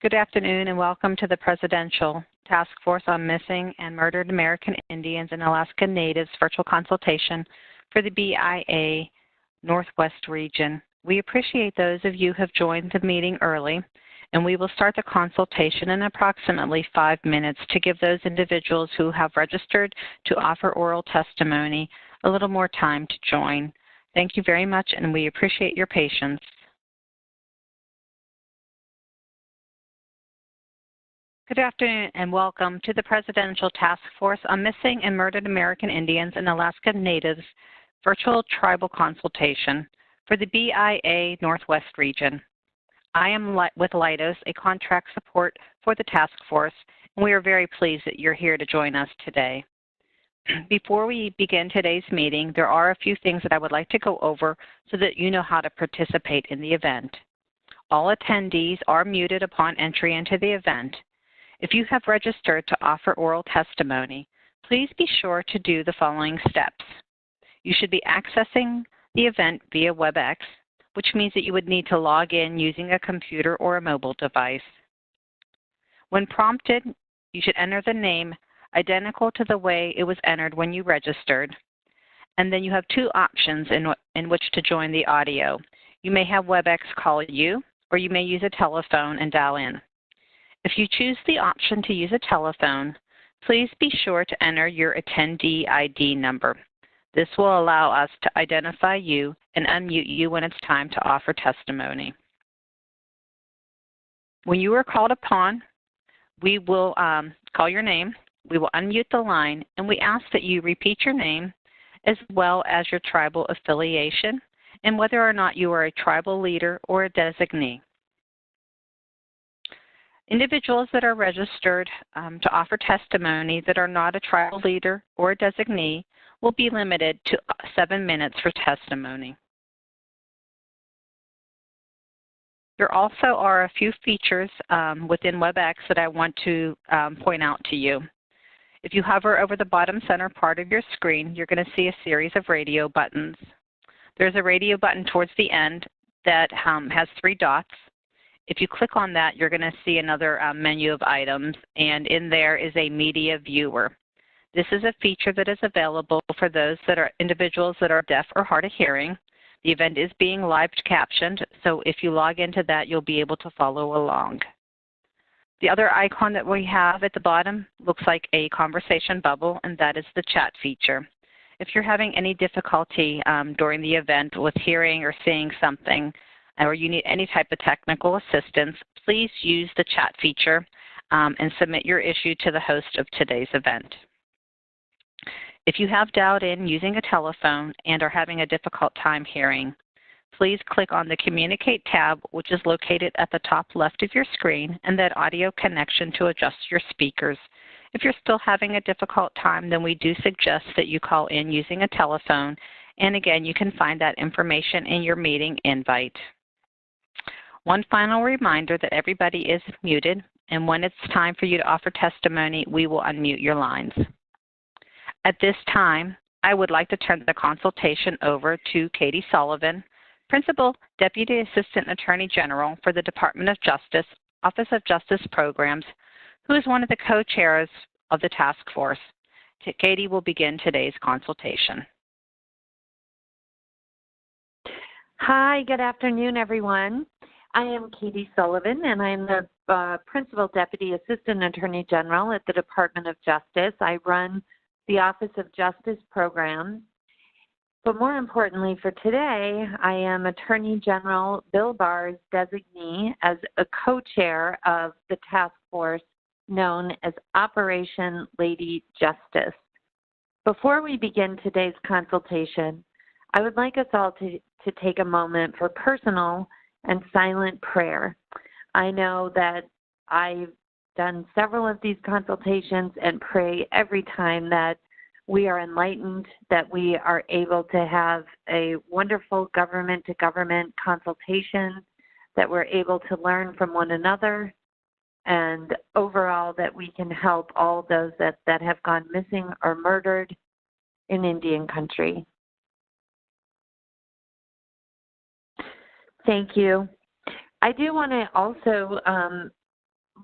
Good afternoon and welcome to the Presidential Task Force on Missing and Murdered American Indians and Alaska Natives virtual consultation for the BIA Northwest region. We appreciate those of you who have joined the meeting early, and we will start the consultation in approximately 5 minutes to give those individuals who have registered to offer oral testimony a little more time to join. Thank you very much, and we appreciate your patience. Good afternoon and welcome to the Presidential Task Force on Missing and Murdered American Indians and Alaska Natives virtual tribal consultation for the BIA Northwest region. I am with Leidos, a contract support for the task force, and we are very pleased that you're here to join us today. Before we begin today's meeting, there are a few things that I would like to go over so that you know how to participate in the event. All attendees are muted upon entry into the event. If you have registered to offer oral testimony, please be sure to do the following steps. You should be accessing the event via WebEx, which means that you would need to log in using a computer or a mobile device. When prompted, you should enter the name identical to the way it was entered when you registered. And then you have two options in which to join the audio. You may have WebEx call you, or you may use a telephone and dial in. If you choose the option to use a telephone, please be sure to enter your attendee ID number. This will allow us to identify you and unmute you when it's time to offer testimony. When you are called upon, we will call your name, we will unmute the line, and we ask that you repeat your name as well as your tribal affiliation and whether or not you are a tribal leader or a designee. Individuals that are registered to offer testimony that are not a tribal leader or a designee will be limited to 7 minutes for testimony. There also are a few features within WebEx that I want to point out to you. If you hover over the bottom center part of your screen, you're going to see a series of radio buttons. There's a radio button towards the end that has 3 dots. If you click on that, you're going to see another menu of items, and in there is a media viewer. This is a feature that is available for those that are individuals that are deaf or hard of hearing. The event is being live captioned, so if you log into that, you'll be able to follow along. The other icon that we have at the bottom looks like a conversation bubble, and that is the chat feature. If you're having any difficulty during the event with hearing or seeing something, or you need any type of technical assistance, please use the chat feature and submit your issue to the host of today's event. If you have dialed in using a telephone and are having a difficult time hearing, please click on the Communicate tab, which is located at the top left of your screen, and that audio connection to adjust your speakers. If you're still having a difficult time, then we do suggest that you call in using a telephone, and again, you can find that information in your meeting invite. One final reminder that everybody is muted, and when it's time for you to offer testimony, we will unmute your lines. At this time, I would like to turn the consultation over to Katie Sullivan, Principal Deputy Assistant Attorney General for the Department of Justice, Office of Justice Programs, who is one of the co-chairs of the task force. Katie will begin today's consultation. Hi, good afternoon, everyone. I am Katie Sullivan, and I'm the Principal Deputy Assistant Attorney General at the Department of Justice. I run the Office of Justice Programs. But more importantly for today, I am Attorney General Bill Barr's designee as a co-chair of the task force known as Operation Lady Justice. Before we begin today's consultation, I would like us all to take a moment for personal and silent prayer. I know that I've done several of these consultations and pray every time that we are enlightened, that we are able to have a wonderful government-to-government consultation, that we're able to learn from one another, and overall that we can help all those that have gone missing or murdered in Indian country. Thank you. I do want to also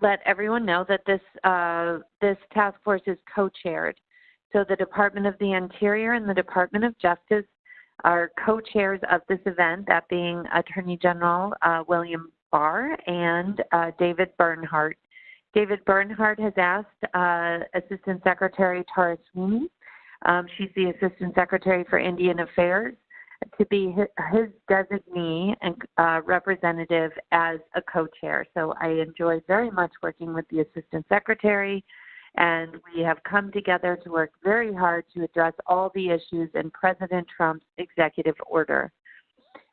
let everyone know that this task force is co-chaired. So the Department of the Interior and the Department of Justice are co-chairs of this event, that being Attorney General William Barr and David Bernhardt. David Bernhardt has asked Assistant Secretary Tara Sweeney, she's the Assistant Secretary for Indian Affairs, to be his designee and representative as a co-chair. So I enjoy very much working with the Assistant Secretary, and we have come together to work very hard to address all the issues in President Trump's executive order.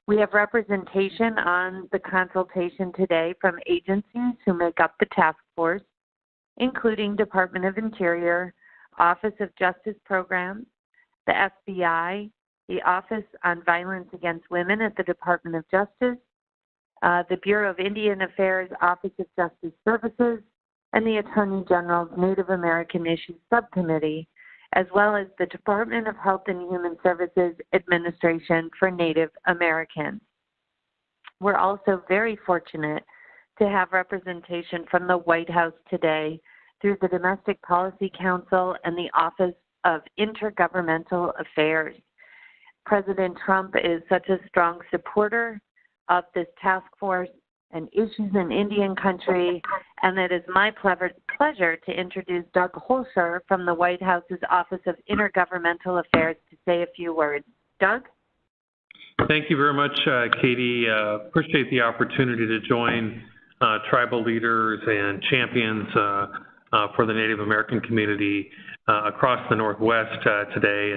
We have representation on the consultation today from agencies who make up the task force, including Department of Interior, Office of Justice Programs, the FBI, the Office on Violence Against Women at the Department of Justice, the Bureau of Indian Affairs Office of Justice Services, and the Attorney General's Native American Issues Subcommittee, as well as the Department of Health and Human Services Administration for Native Americans. We're also very fortunate to have representation from the White House today through the Domestic Policy Council and the Office of Intergovernmental Affairs. President Trump is such a strong supporter of this task force and issues in Indian country, and it is my pleasure to introduce Doug Holscher from the White House's Office of Intergovernmental Affairs to say a few words. Doug? Thank you very much, Katie. Appreciate the opportunity to join tribal leaders and champions for the Native American community across the Northwest today,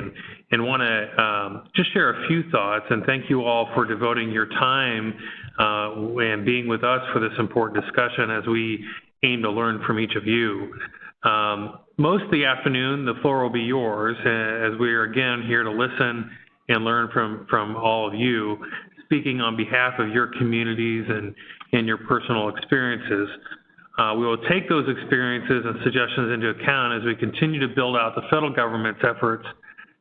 and want to just share a few thoughts, and thank you all for devoting your time and being with us for this important discussion as we aim to learn from each of you. Most of the afternoon, the floor will be yours, as we are again here to listen and learn from all of you, speaking on behalf of your communities and your personal experiences. We will take those experiences and suggestions into account as we continue to build out the federal government's efforts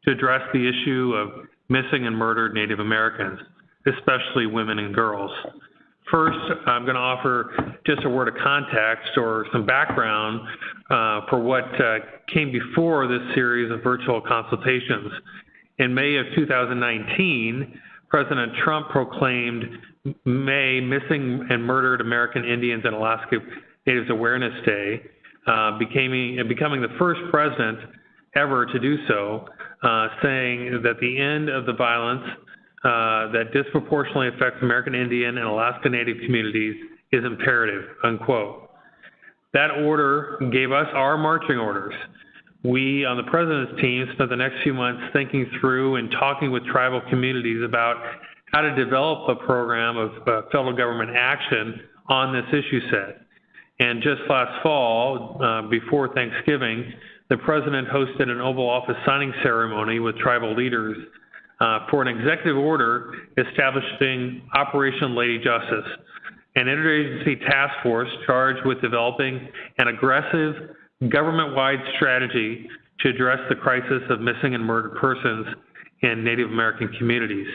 to address the issue of missing and murdered Native Americans, especially women and girls. First, I'm going to offer just a word of context or some background for what came before this series of virtual consultations. In May of 2019, President Trump proclaimed May Missing and Murdered American Indians and Alaska Natives Awareness Day, becoming the first president ever to do so, saying that the end of the violence that disproportionately affects American Indian and Alaska Native communities is imperative, unquote. That order gave us our marching orders. We, on the President's team, spent the next few months thinking through and talking with tribal communities about how to develop a program of federal government action on this issue set. And just last fall, before Thanksgiving, the President hosted an Oval Office signing ceremony with tribal leaders for an executive order establishing Operation Lady Justice, an interagency task force charged with developing an aggressive government-wide strategy to address the crisis of missing and murdered persons in Native American communities.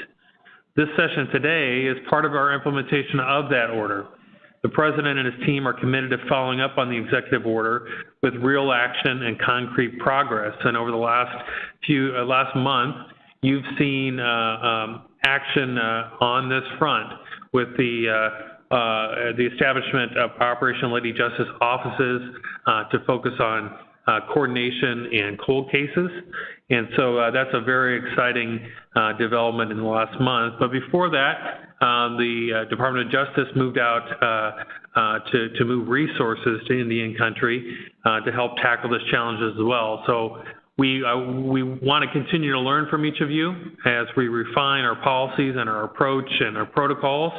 This session today is part of our implementation of that order. The President and his team are committed to following up on the executive order with real action and concrete progress. And over the last month, you've seen action on this front with the establishment of Operation Lady Justice offices to focus on coordination in cold cases. And so that's a very exciting development in the last month. But before that, the Department of Justice moved out to move resources to Indian country to help tackle this challenge as well. So we want to continue to learn from each of you as we refine our policies and our approach and our protocols,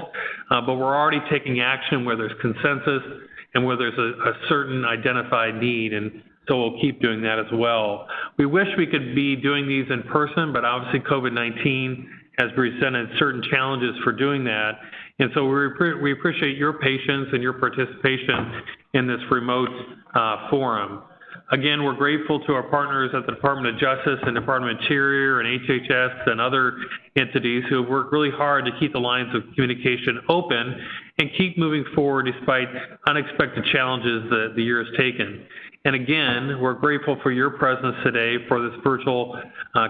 but we're already taking action where there's consensus and where there's a certain identified need, and so we'll keep doing that as well. We wish we could be doing these in person, but obviously COVID-19 has presented certain challenges for doing that, and so we appreciate your patience and your participation in this remote forum. Again, we're grateful to our partners at the Department of Justice and Department of Interior and HHS and other entities who have worked really hard to keep the lines of communication open and keep moving forward despite unexpected challenges that the year has taken. And again, we're grateful for your presence today for this virtual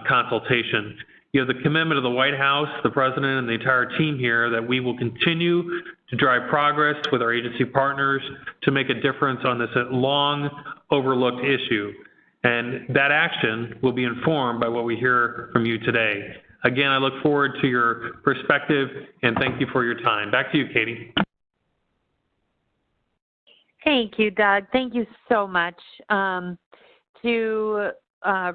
consultation. You have the commitment of the White House, the President, and the entire team here that we will continue to drive progress with our agency partners to make a difference on this long overlooked issue. And that action will be informed by what we hear from you today. Again, I look forward to your perspective, and thank you for your time. Back to you, Katie. Thank you, Doug. Thank you so much. To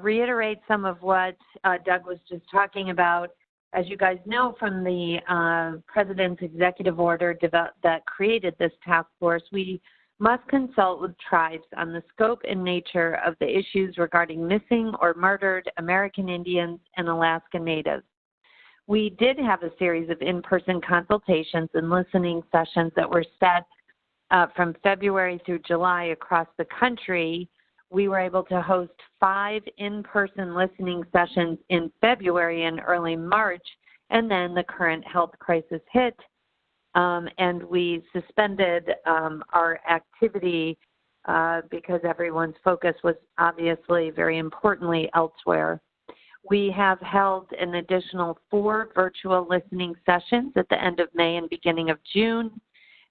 reiterate some of what Doug was just talking about, as you guys know from the President's executive order that created this task force, we must consult with tribes on the scope and nature of the issues regarding missing or murdered American Indians and Alaska Natives. We did have a series of in-person consultations and listening sessions that were set from February through July across the country. We were able to host 5 in-person listening sessions in February and early March, and then the current health crisis hit, and we suspended our activity because everyone's focus was obviously very importantly elsewhere. We have held an additional 4 virtual listening sessions at the end of May and beginning of June,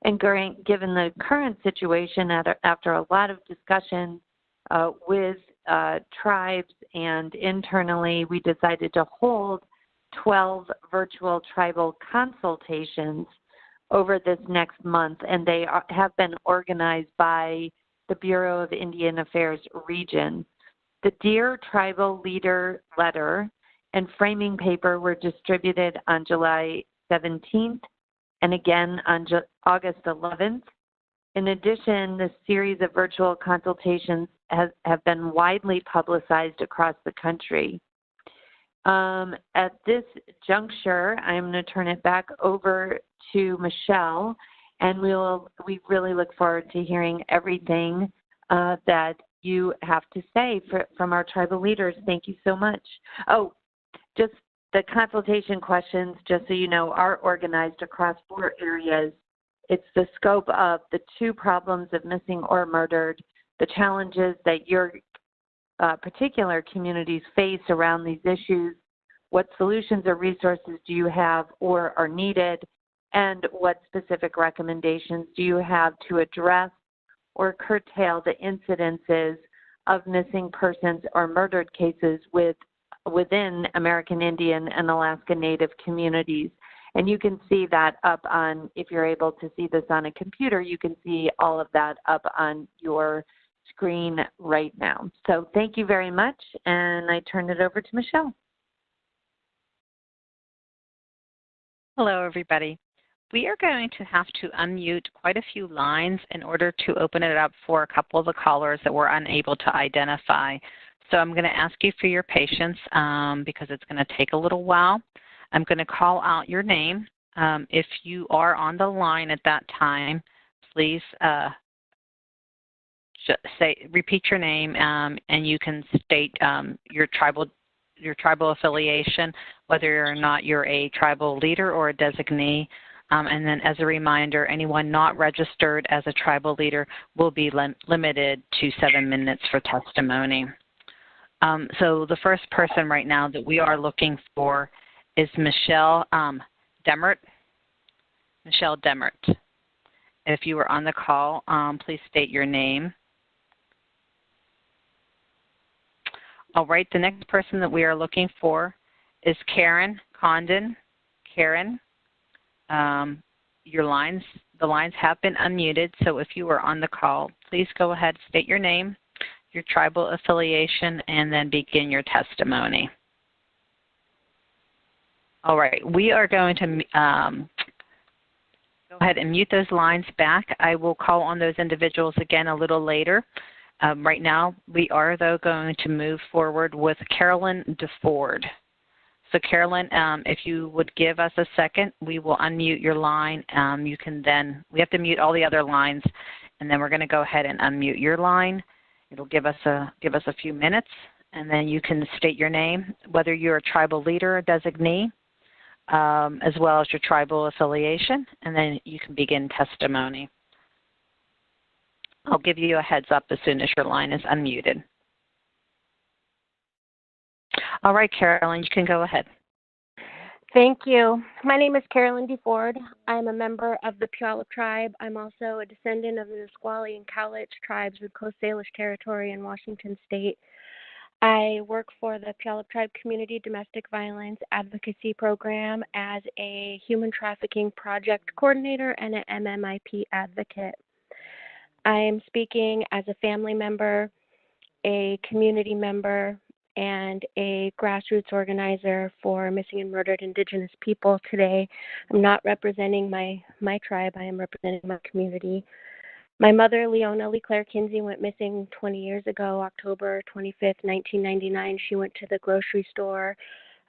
and given the current situation, after a lot of discussion with tribes and internally, we decided to hold 12 virtual tribal consultations over this next month, and they have been organized by the Bureau of Indian Affairs region. The Dear Tribal Leader letter and framing paper were distributed on July 17th and again on August 11th. In addition, the series of virtual consultations have been widely publicized across the country. At this juncture, I'm going to turn it back over to Michelle, and we really look forward to hearing everything that you have to say from our tribal leaders. Thank you so much. Oh, just the consultation questions, just so you know, are organized across 4 areas. It's the scope of the 2 problems of missing or murdered, the challenges that your particular communities face around these issues, what solutions or resources do you have or are needed, and what specific recommendations do you have to address or curtail the incidences of missing persons or murdered cases within American Indian and Alaska Native communities. And you can see that up on, if you're able to see this on a computer, you can see all of that up on your screen right now. So thank you very much, and I turn it over to Michelle. Hello, everybody. We are going to have to unmute quite a few lines in order to open it up for a couple of the callers that we're unable to identify. So I'm going to ask you for your patience because it's going to take a little while. I'm going to call out your name. If you are on the line at that time, please repeat your name, and you can state your tribal affiliation, whether or not you're a tribal leader or a designee. And then as a reminder, anyone not registered as a tribal leader will be limited to 7 minutes for testimony. So the first person right now that we are looking for is Michelle Demert. Michelle Demert. If you are on the call, please state your name. All right, the next person that we are looking for is Karen Condon. Karen, the lines have been unmuted, so if you are on the call, please go ahead, state your name, your tribal affiliation, and then begin your testimony. All right, we are going to go ahead and mute those lines back. I will call on those individuals again a little later. Right now, we are, though, going to move forward with Carolyn DeFord. So, Carolyn, if you would give us a second, we will unmute your line. You can then, we have to mute all the other lines, and then we're going to go ahead and unmute your line. It'll give us a few minutes, and then you can state your name, whether you're a tribal leader or designee. as well as your tribal affiliation, and then you can begin testimony. I'll give you a heads up as soon as your line is unmuted. All right, Carolyn, you can go ahead. Thank you. My name is Carolyn DeFord. I'm a member of the Puyallup tribe. I'm also a descendant of the Nisqually and Cowlitz tribes of Coast Salish Territory in Washington State. I work for the Puyallup Tribe Community Domestic Violence Advocacy Program as a human trafficking project coordinator and an MMIP advocate. I am speaking as a family member, a community member, and a grassroots organizer for missing and murdered Indigenous people today. I'm not representing my tribe, I am representing my community. My mother, Leona Leclaire Kinsey, went missing 20 years ago, October 25th, 1999. She went to the grocery store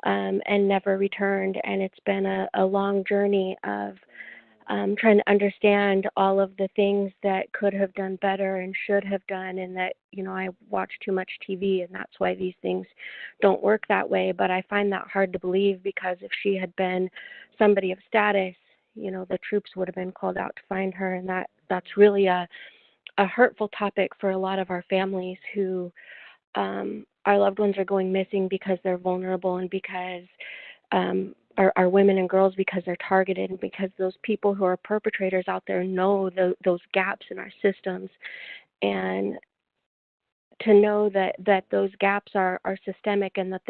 and never returned, and it's been a long journey of trying to understand all of the things that could have done better and should have done, and that, you know, I watch too much TV, and that's why these things don't work that way. But I find that hard to believe, because if she had been somebody of status, you know, the troops would have been called out to find her, and that's really a hurtful topic for a lot of our families who our loved ones are going missing because they're vulnerable, and because our women and girls, because they're targeted, and because those people who are perpetrators out there know those gaps in our systems. And to know that those gaps are systemic, and that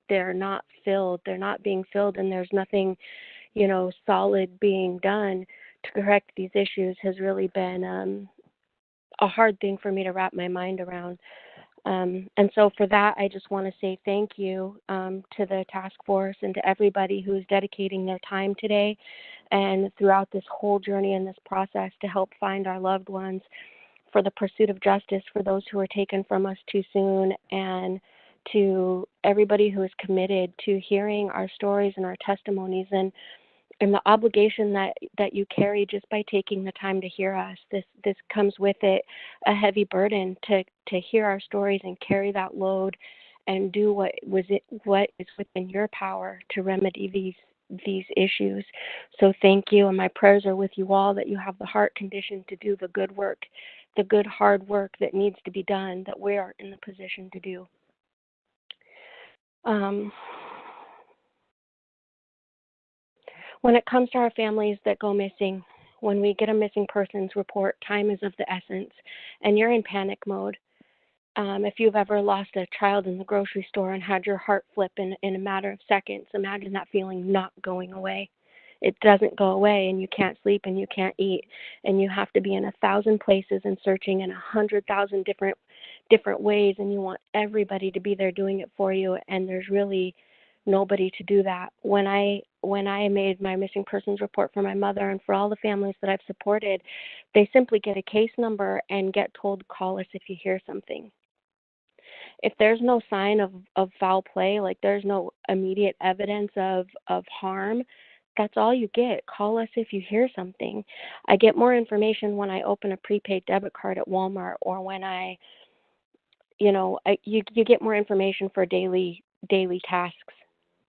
they're not filled, they're not being filled, and there's nothing, you know, solid being done to correct these issues, has really been a hard thing for me to wrap my mind around. And so for that, I just want to say thank you to the task force and to everybody who's dedicating their time today and throughout this whole journey and this process to help find our loved ones, for the pursuit of justice for those who were taken from us too soon, and to everybody who is committed to hearing our stories and our testimonies, and the obligation that you carry just by taking the time to hear us. This comes with it a heavy burden to hear our stories and carry that load and do what is within your power to remedy these issues. So thank you, and my prayers are with you all, that you have the heart condition to do the good work, the good hard work that needs to be done, that we are in the position to do. When it comes to our families that go missing, when we get a missing persons report, time is of the essence, and you're in panic mode. If you've ever lost a child in the grocery store and had your heart flip in a matter of seconds, imagine that feeling not going away. It doesn't go away, and you can't sleep and you can't eat, and you have to be in 1,000 places and searching in 100,000 different ways, and you want everybody to be there doing it for you, and there's really nobody to do that. When I made my missing persons report for my mother and for all the families that I've supported, they simply get a case number and get told, call us if you hear something. If there's no sign of foul play, like there's no immediate evidence of harm, that's all you get. Call us if you hear something. I get more information when I open a prepaid debit card at Walmart, or when you get more information for daily tasks,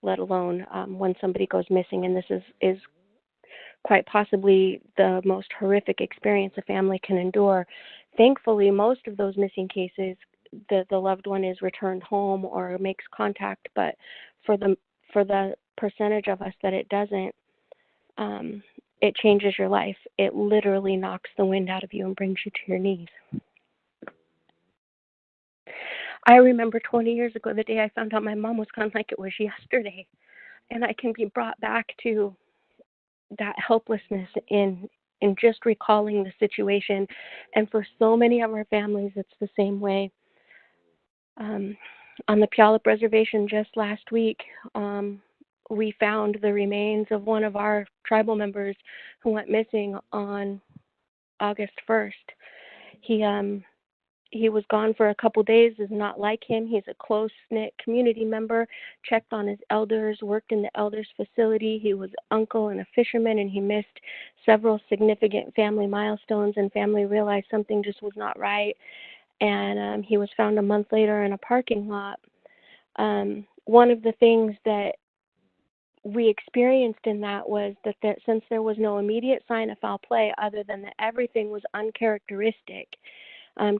let alone when somebody goes missing. And this is quite possibly the most horrific experience a family can endure. Thankfully, most of those missing cases, the loved one is returned home or makes contact, but for the percentage of us that it doesn't, it changes your life. It literally knocks the wind out of you and brings you to your knees. I remember 20 years ago, the day I found out my mom was gone, like it was yesterday. And I can be brought back to that helplessness in just recalling the situation. And for so many of our families, it's the same way. On the Puyallup Reservation just last week, we found the remains of one of our tribal members who went missing on August 1st. He was gone for a couple days, is not like him. He's a close-knit community member, checked on his elders, worked in the elders facility. He was an uncle and a fisherman, and he missed several significant family milestones, and family realized something just was not right. And he was found a month later in a parking lot. One of the things that we experienced in that was that since there was no immediate sign of foul play other than that everything was uncharacteristic,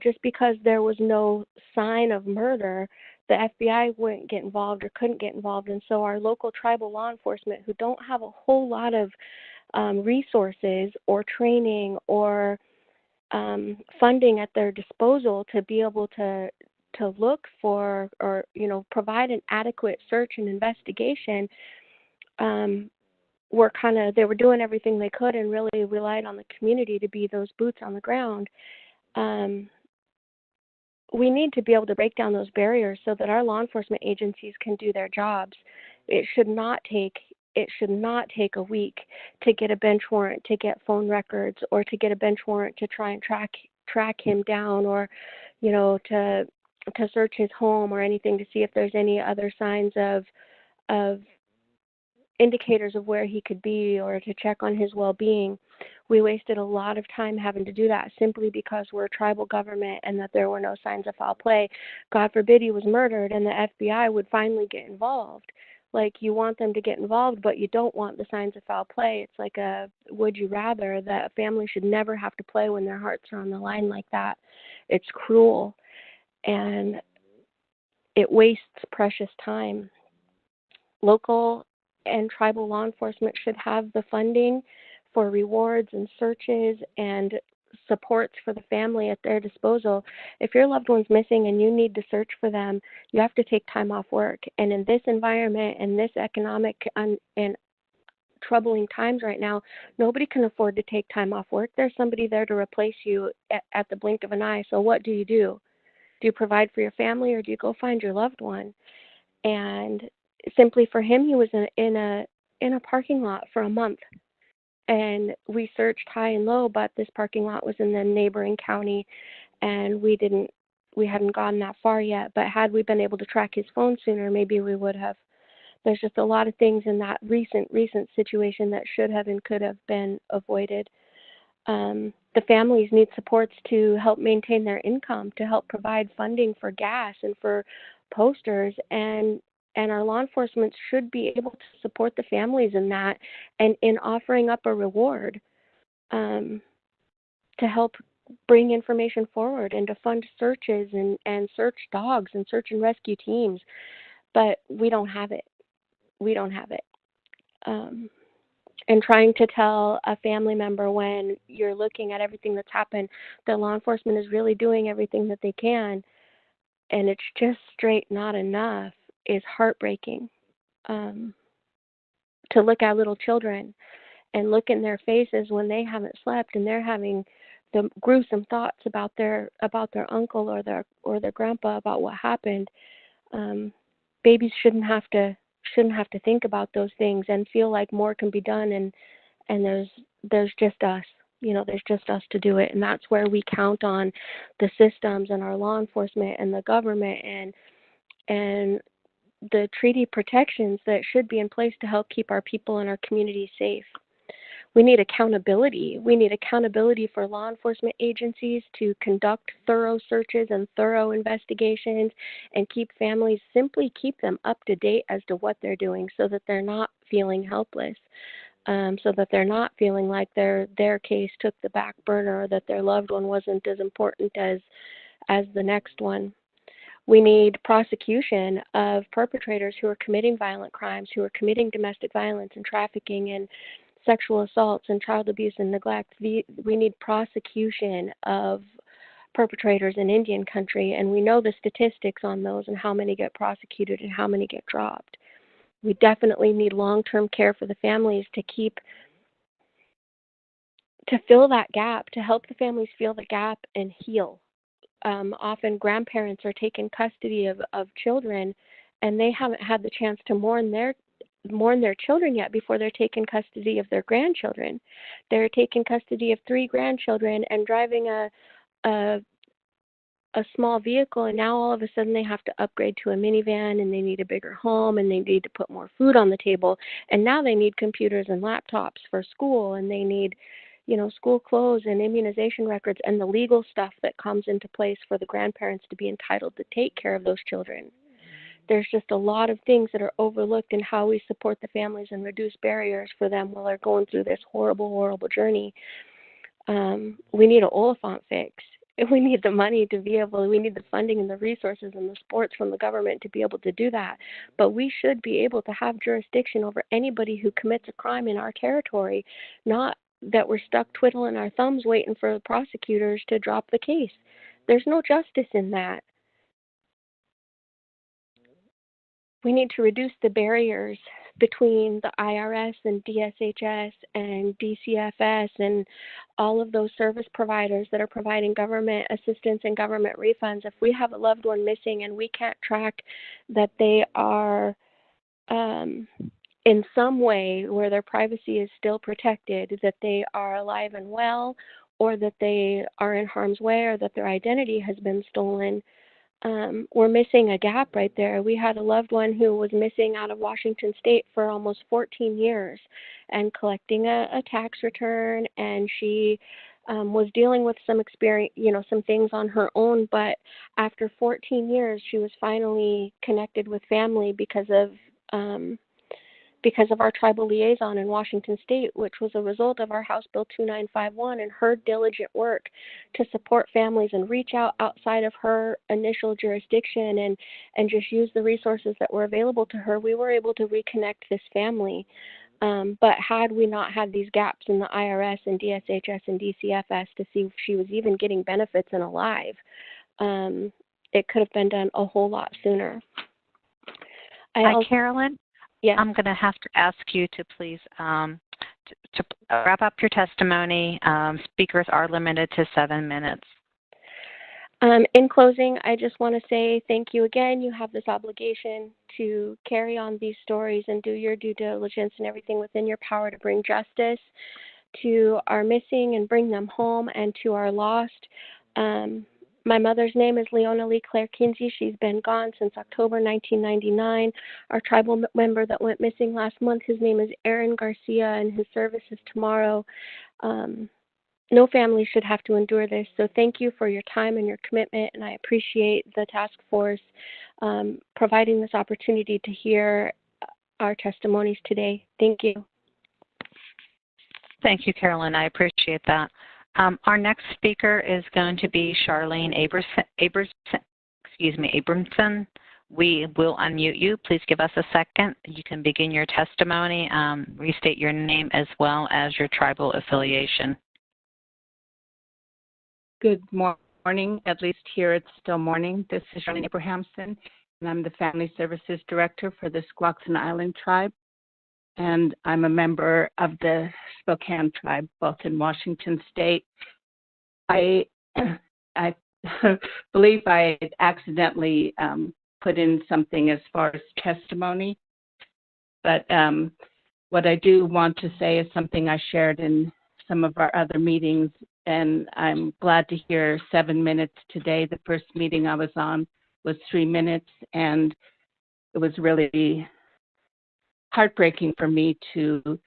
just because there was no sign of murder, the FBI wouldn't get involved or couldn't get involved. And so our local tribal law enforcement, who don't have a whole lot of resources or training or funding at their disposal to be able to look for or, provide an adequate search and investigation, they were doing everything they could and really relied on the community to be those boots on the ground. We need to be able to break down those barriers so that our law enforcement agencies can do their jobs. It should not take a week to get a bench warrant to get phone records or to get a bench warrant to try and track him down or, to search his home or anything to see if there's any other signs of indicators of where he could be or to check on his well-being. We wasted a lot of time having to do that simply because we're a tribal government and that there were no signs of foul play. God forbid he was murdered and the FBI would finally get involved. Like, you want them to get involved, but you don't want the signs of foul play. It's like a would you rather that a family should never have to play when their hearts are on the line like that. It's cruel and it wastes precious time. Local and tribal law enforcement should have the funding for rewards and searches and supports for the family at their disposal. If your loved one's missing and you need to search for them, you have to take time off work. And in this environment and this economic and troubling times right now, nobody can afford to take time off work. There's somebody there to replace you at the blink of an eye. So what do? Do you provide for your family or do you go find your loved one? And simply for him, he was in a parking lot for a month. And we searched high and low, but this parking lot was in the neighboring county, and we hadn't gone that far yet. But had we been able to track his phone sooner, maybe we would have. There's just a lot of things in that recent situation that should have and could have been avoided. The families need supports to help maintain their income, to help provide funding for gas and for posters, and our law enforcement should be able to support the families in that and in offering up a reward to help bring information forward and to fund searches and search dogs and search and rescue teams. But we don't have it. And trying to tell a family member when you're looking at everything that's happened that law enforcement is really doing everything that they can and it's just straight not enough is heartbreaking. To look at little children and look in their faces when they haven't slept and they're having the gruesome thoughts about their uncle or their grandpa about what happened. Babies shouldn't have to think about those things and feel like more can be done and there's just us. There's just us to do it, and that's where we count on the systems and our law enforcement and the government and the treaty protections that should be in place to help keep our people and our communities safe. We need accountability. We need accountability for law enforcement agencies to conduct thorough searches and thorough investigations and keep them up to date as to what they're doing so that they're not feeling helpless, so that they're not feeling like their case took the back burner or that their loved one wasn't as important as the next one. We need prosecution of perpetrators who are committing violent crimes, who are committing domestic violence and trafficking and sexual assaults and child abuse and neglect. We need prosecution of perpetrators in Indian country, and we know the statistics on those and how many get prosecuted and how many get dropped. We definitely need long-term care for the families to fill that gap, to help the families fill the gap and heal. Often grandparents are taking custody of children, and they haven't had the chance to mourn their children yet before they're taking custody of their grandchildren. They're taking custody of 3 grandchildren and driving a small vehicle, and now all of a sudden they have to upgrade to a minivan, and they need a bigger home, and they need to put more food on the table, and now they need computers and laptops for school, and they need school clothes and immunization records and the legal stuff that comes into place for the grandparents to be entitled to take care of those children. There's just a lot of things that are overlooked in how we support the families and reduce barriers for them while they're going through this horrible, horrible journey. We need an Oliphant fix. We need the money to be able, we need the funding and the resources and the supports from the government to be able to do that. But we should be able to have jurisdiction over anybody who commits a crime in our territory, not that we're stuck twiddling our thumbs waiting for the prosecutors to drop the case. There's no justice in that. We need to reduce the barriers between the IRS and DSHS and DCFS and all of those service providers that are providing government assistance and government refunds. If we have a loved one missing and we can't track that they are in some way where their privacy is still protected, that they are alive and well, or that they are in harm's way, or that their identity has been stolen, we're missing a gap right there. We had a loved one who was missing out of Washington State for almost 14 years and collecting a tax return, and she was dealing with some experience, some things on her own, but after 14 years, she was finally connected with family because of our tribal liaison in Washington State, which was a result of our House Bill 2951 and her diligent work to support families and reach out outside of her initial jurisdiction and just use the resources that were available to her. We were able to reconnect this family. But had we not had these gaps in the IRS and DSHS and DCFS to see if she was even getting benefits and alive, it could have been done a whole lot sooner. Hi, Carolyn. Yes. I'm going to have to ask you to please to wrap up your testimony. Speakers are limited to 7 minutes. In closing, I just want to say thank you again. You have this obligation to carry on these stories and do your due diligence and everything within your power to bring justice to our missing and bring them home, and to our lost. My mother's name is Leona Lee Claire Kinsey. She's been gone since October 1999. Our tribal member that went missing last month, his name is Aaron Garcia, and his service is tomorrow. No family should have to endure this. So thank you for your time and your commitment, and I appreciate the task force providing this opportunity to hear our testimonies today. Thank you. Thank you, Carolyn. I appreciate that. Our next speaker is going to be Charlene Abramson. We will unmute you. Please give us a second. You can begin your testimony. Restate your name as well as your tribal affiliation. Good morning, at least here it's still morning. This is Charlene Abrahamson, and I'm the Family Services Director for the Squaxin Island Tribe. And I'm a member of the Spokane Tribe, both in Washington State. I believe I accidentally put in something as far as testimony, but what I do want to say is something I shared in some of our other meetings, and I'm glad to hear 7 minutes today. The first meeting I was on was 3 minutes, and it was really heartbreaking for me to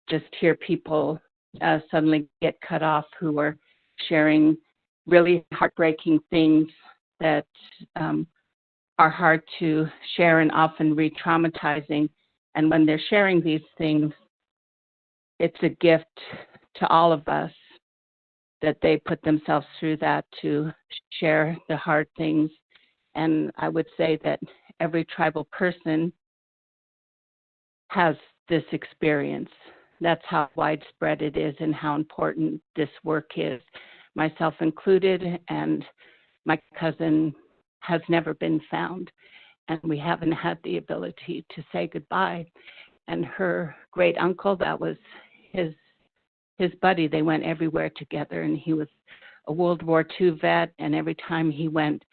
just hear people suddenly get cut off who were sharing really heartbreaking things that are hard to share and often re-traumatizing. And when they're sharing these things, it's a gift to all of us that they put themselves through that to share the hard things. And I would say that every tribal person has this experience. That's how widespread it is and how important this work is, myself included, and my cousin has never been found, and we haven't had the ability to say goodbye. And her great uncle, that was his buddy, they went everywhere together, and he was a World War II vet, and every time he went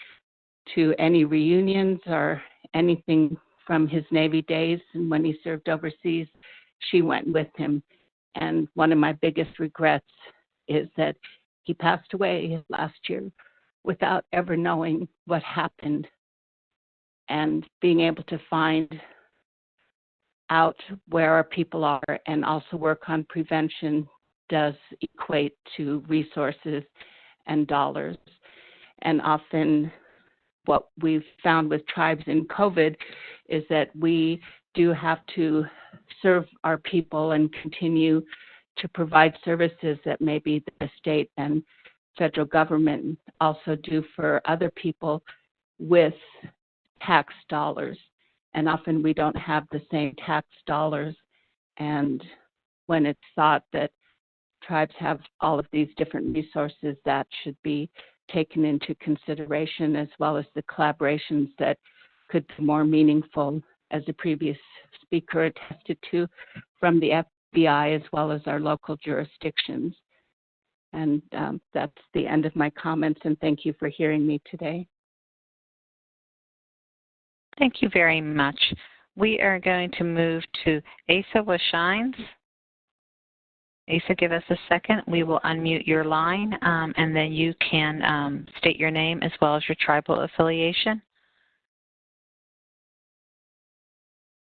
to any reunions or anything from his Navy days and when he served overseas, she went with him. And one of my biggest regrets is that he passed away last year without ever knowing what happened. And being able to find out where our people are and also work on prevention does equate to resources and dollars. And often what we've found with tribes in COVID is that we do have to serve our people and continue to provide services that maybe the state and federal government also do for other people with tax dollars. And often we don't have the same tax dollars. And when it's thought that tribes have all of these different resources, that should be taken into consideration, as well as the collaborations that could be more meaningful, as the previous speaker attested to, from the FBI as well as our local jurisdictions. And that's the end of my comments, and thank you for hearing me today. Thank you very much. We are going to move to Asa Washines. Asa, give us a second. We will unmute your line, and then you can state your name as well as your tribal affiliation.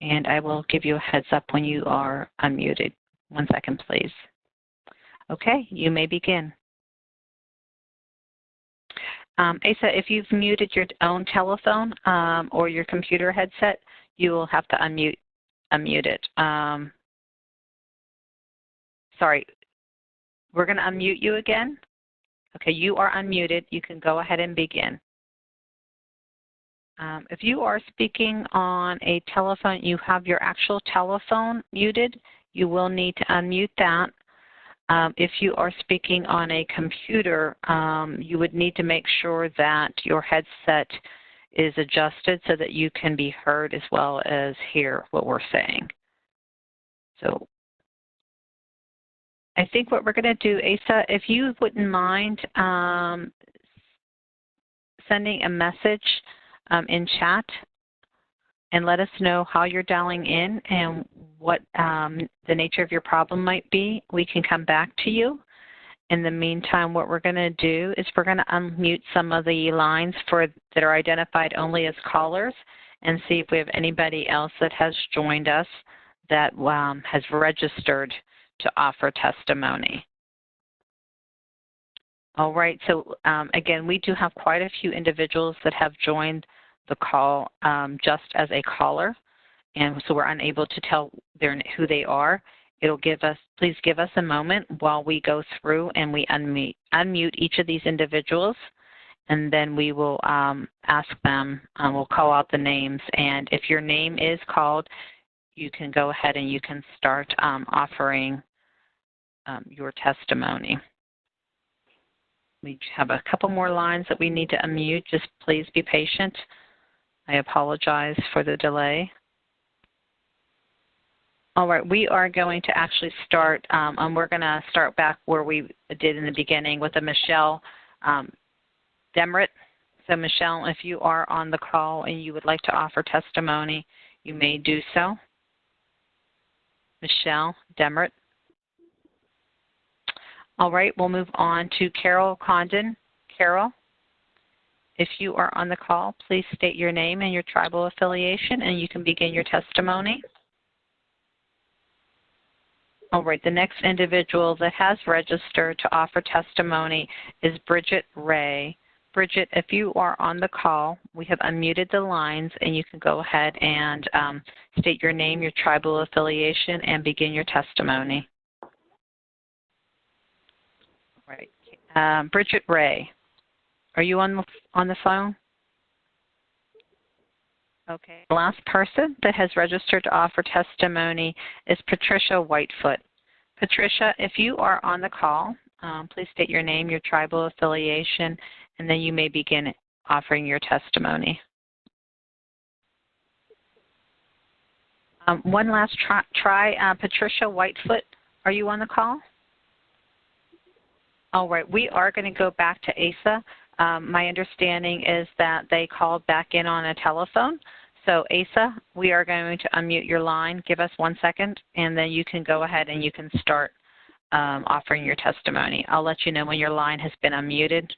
And I will give you a heads up when you are unmuted. 1 second, please. Okay, you may begin. Asa, if you've muted your own telephone or your computer headset, you will have to unmute it. Sorry, we're going to unmute you again. Okay, you are unmuted. You can go ahead and begin. If you are speaking on a telephone, you have your actual telephone muted, you will need to unmute that. If you are speaking on a computer, you would need to make sure that your headset is adjusted so that you can be heard as well as hear what we're saying. So I think what we're going to do, Asa, if you wouldn't mind sending a message in chat and let us know how you're dialing in and what the nature of your problem might be, we can come back to you. In the meantime, what we're going to do is we're going to unmute some of the lines that are identified only as callers and see if we have anybody else that has joined us that has registered to offer testimony. All right, so again, we do have quite a few individuals that have joined the call just as a caller, and so we're unable to tell who they are. It'll give us, please give us a moment while we go through and we unmute each of these individuals, and then we will ask them, we'll call out the names, and if your name is called, you can go ahead and you can start offering your testimony. We have a couple more lines that we need to unmute. Just please be patient. I apologize for the delay. All right, we are going to actually start, and we're going to start back where we did in the beginning with a Michelle Demrit. So Michelle, if you are on the call and you would like to offer testimony, you may do so. Michelle Demrit. All right, we'll move on to Carol Condon. Carol, if you are on the call, please state your name and your tribal affiliation, and you can begin your testimony. All right, the next individual that has registered to offer testimony is Bridget Ray. Bridget, if you are on the call, we have unmuted the lines, and you can go ahead and state your name, your tribal affiliation, and begin your testimony. All right, Bridget Ray, are you on the phone? Okay. The last person that has registered to offer testimony is Patricia Whitefoot. Patricia, if you are on the call, please state your name, your tribal affiliation, and then you may begin offering your testimony. One last try. Patricia Whitefoot, are you on the call? All right, we are going to go back to Asa. My understanding is that they called back in on a telephone. So Asa, we are going to unmute your line. Give us 1 second, and then you can go ahead and you can start offering your testimony. I'll let you know when your line has been unmuted.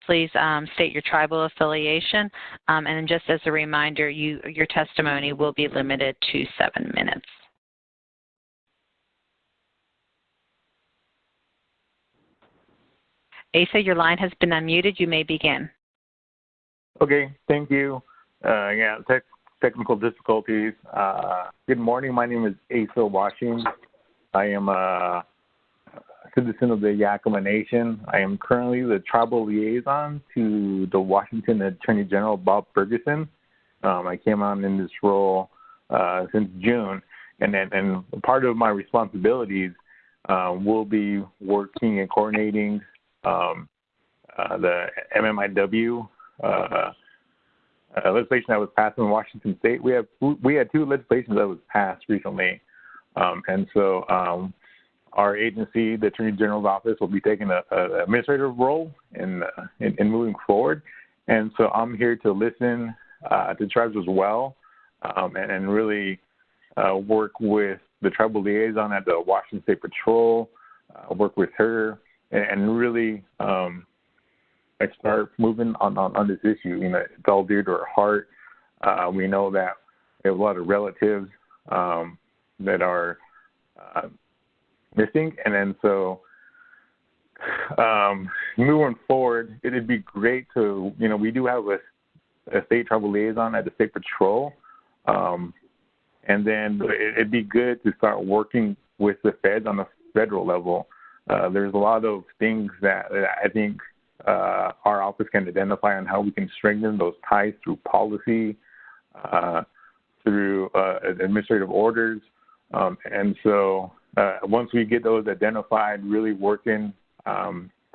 Please state your tribal affiliation, and then just as a reminder, your testimony will be limited to 7 minutes. Asa, your line has been unmuted. You may begin. Okay, thank you. Yeah, technical difficulties. Good morning. My name is Asa Washing. I am a citizen of the Yakima Nation. I am currently the tribal liaison to the Washington Attorney General, Bob Ferguson. I came on in this role since June, and part of my responsibilities will be working and coordinating the MMIW legislation that was passed in Washington State. We had two legislations that was passed recently, and so our agency, the Attorney General's office, will be taking an administrative role in moving forward. And so I'm here to listen to tribes as well, and really work with the tribal liaison at the Washington State Patrol, work with her, and really start moving on this issue. You know, it's all dear to our heart. We know that we have a lot of relatives that are missing, and then so moving forward, it'd be great to, you know, we do have a state tribal liaison at the State Patrol, and then it'd be good to start working with the feds on the federal level. There's a lot of things that I think our office can identify on how we can strengthen those ties through policy, through administrative orders, and so once we get those identified, really working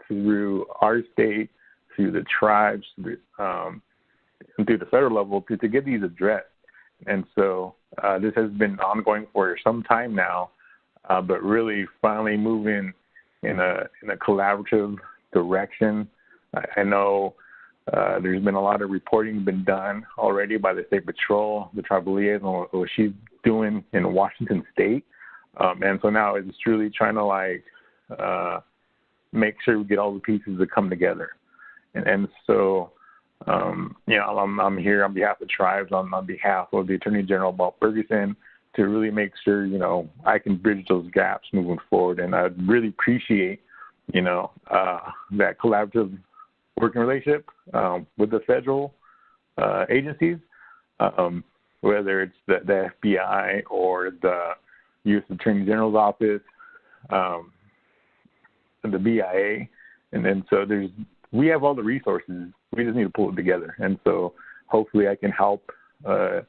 through our state, through the tribes, and through the federal level to get these addressed. And so this has been ongoing for some time now, but really finally moving in a collaborative direction. I know there's been a lot of reporting been done already by the State Patrol, the tribal liaison, what she's doing in Washington State. And so now it's truly trying to make sure we get all the pieces to come together. And so, you know, I'm here on behalf of tribes, on behalf of the Attorney General, Bob Ferguson, to really make sure, you know, I can bridge those gaps moving forward. And I'd really appreciate, you know, that collaborative working relationship with the federal agencies, whether it's the FBI or the U.S. Attorney General's office, and the BIA, and then so we have all the resources. We just need to pull it together, and so hopefully I can help and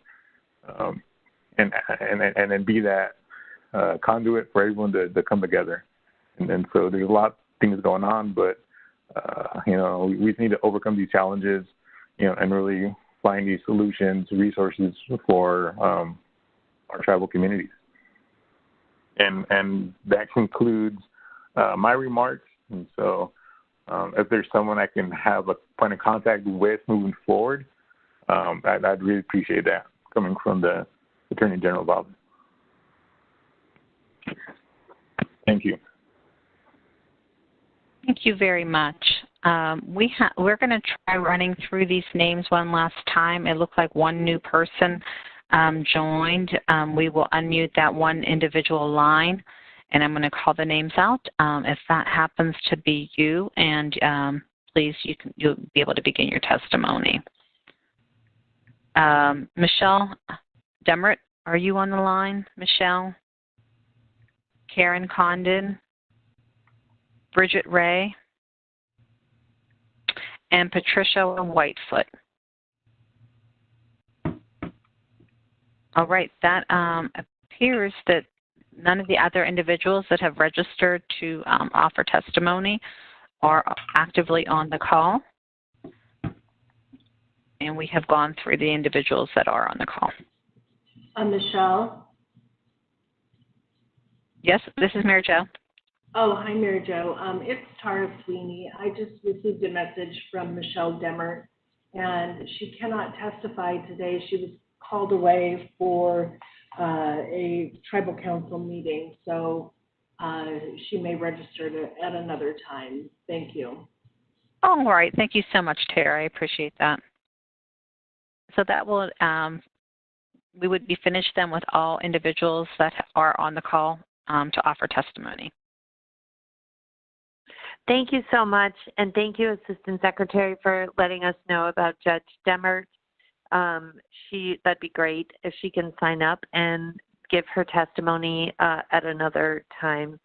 then be that conduit for everyone to come together. And so there's a lot of things going on, but you know, we need to overcome these challenges, you know, and really find these solutions, resources for our tribal communities. And that concludes my remarks. And so if there's someone I can have a point of contact with moving forward, I'd really appreciate that coming from the Attorney General's office. Thank you. Thank you very much. We're going to try running through these names one last time. It looks like one new person joined. We will unmute that one individual line, and I'm going to call the names out. If that happens to be you, and please, you'll be able to begin your testimony. Michelle Demert, are you on the line? Michelle? Karen Condon? Bridget Ray? And Patricia Whitefoot. All right, that appears that none of the other individuals that have registered to offer testimony are actively on the call. And we have gone through the individuals that are on the call. Michelle? Yes, this is Mary Jo. Oh, hi, Mary Jo. It's Tara Sweeney. I just received a message from Michelle Demert, and she cannot testify today. She was called away for a tribal council meeting, so she may register at another time. Thank you. All right. Thank you so much, Tara. I appreciate that. So that will, we would be finished then with all individuals that are on the call to offer testimony. Thank you so much, and thank you, Assistant Secretary, for letting us know about Judge Demert. That'd be great if she can sign up and give her testimony at another time,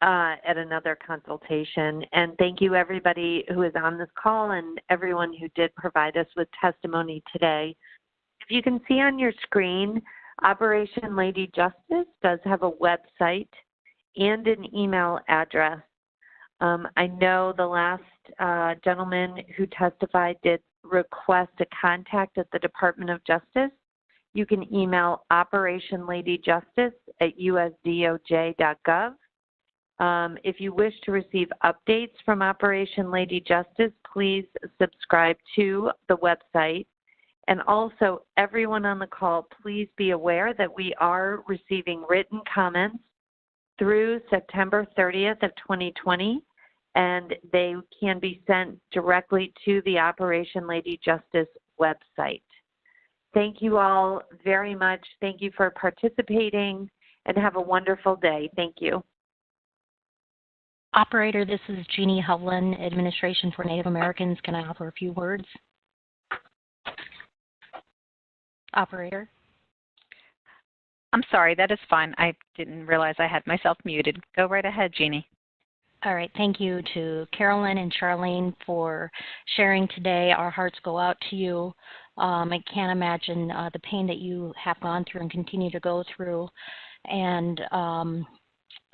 at another consultation. And thank you, everybody who is on this call and everyone who did provide us with testimony today. If you can see on your screen, Operation Lady Justice does have a website and an email address. I know the last gentleman who testified did request a contact at the Department of Justice. You can email operationladyjustice@usdoj.gov. If you wish to receive updates from Operation Lady Justice, please subscribe to the website. And also, everyone on the call, please be aware that we are receiving written comments through September 30th of 2020, and they can be sent directly to the Operation Lady Justice website. Thank you all very much. Thank you for participating, and have a wonderful day. Thank you. Operator, this is Jeannie Hovland, Administration for Native Americans. Can I offer a few words? Operator? I'm sorry, that is fine. I didn't realize I had myself muted. Go right ahead, Jeannie. All right, thank you to Carolyn and Charlene for sharing today. Our hearts go out to you. I can't imagine the pain that you have gone through and continue to go through. And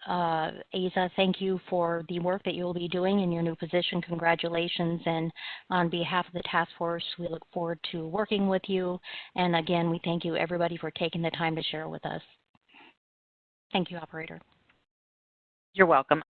Asa, thank you for the work that you'll be doing in your new position. Congratulations. And on behalf of the task force, we look forward to working with you. And again, we thank you, everybody, for taking the time to share with us. Thank you, Operator. You're welcome.